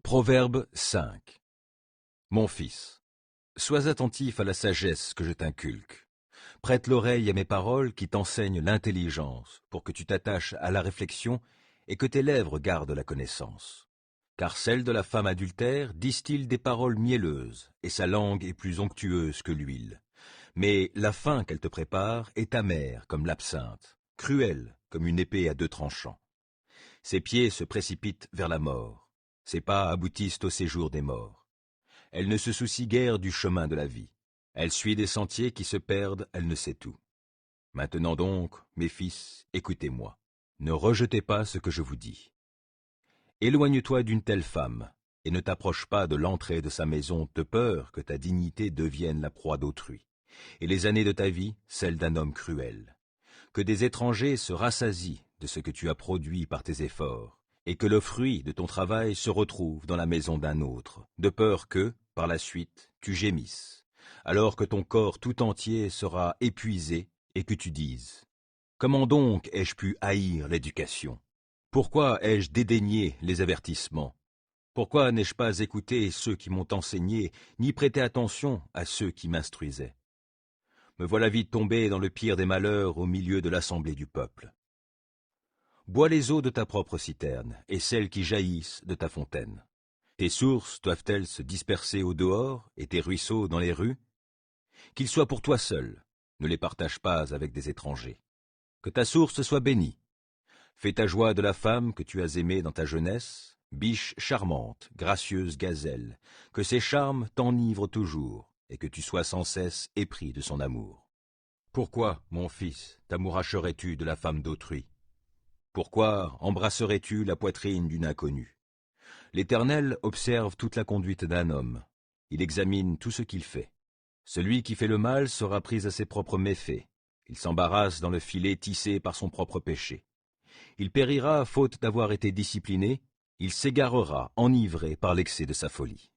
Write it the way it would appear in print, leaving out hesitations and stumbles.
Proverbe 5. Mon fils, sois attentif à la sagesse que je t'inculque. Prête l'oreille à mes paroles qui t'enseignent l'intelligence, pour que tu t'attaches à la réflexion et que tes lèvres gardent la connaissance. Car celle de la femme adultère distille des paroles mielleuses, et sa langue est plus onctueuse que l'huile. Mais la fin qu'elle te prépare est amère comme l'absinthe, cruelle comme une épée à deux tranchants. Ses pieds se précipitent vers la mort, ses pas aboutissent au séjour des morts. Elle ne se soucie guère du chemin de la vie. Elle suit des sentiers qui se perdent, elle ne sait tout. Maintenant donc, mes fils, écoutez-moi. Ne rejetez pas ce que je vous dis. Éloigne-toi d'une telle femme, et ne t'approche pas de l'entrée de sa maison de peur que ta dignité devienne la proie d'autrui, et les années de ta vie celles d'un homme cruel. Que des étrangers se rassasient de ce que tu as produit par tes efforts, et que le fruit de ton travail se retrouve dans la maison d'un autre, de peur que, par la suite, tu gémisses, alors que ton corps tout entier sera épuisé et que tu dises « Comment donc ai-je pu haïr l'éducation? Pourquoi ai-je dédaigné les avertissements? Pourquoi n'ai-je pas écouté ceux qui m'ont enseigné, ni prêté attention à ceux qui m'instruisaient? Me voilà vite tombé dans le pire des malheurs au milieu de l'assemblée du peuple. Bois les eaux de ta propre citerne et celles qui jaillissent de ta fontaine. Tes sources doivent-elles se disperser au dehors et tes ruisseaux dans les rues? Qu'ils soient pour toi seul, ne les partage pas avec des étrangers. Que ta source soit bénie. Fais ta joie de la femme que tu as aimée dans ta jeunesse, biche charmante, gracieuse gazelle, que ses charmes t'enivrent toujours, et que tu sois sans cesse épris de son amour. Pourquoi, mon fils, t'amouracherais-tu de la femme d'autrui? Pourquoi embrasserais-tu la poitrine d'une inconnue? L'Éternel observe toute la conduite d'un homme. Il examine tout ce qu'il fait. Celui qui fait le mal sera pris à ses propres méfaits. Il s'embarrasse dans le filet tissé par son propre péché. Il périra faute d'avoir été discipliné. Il s'égarera, enivré par l'excès de sa folie.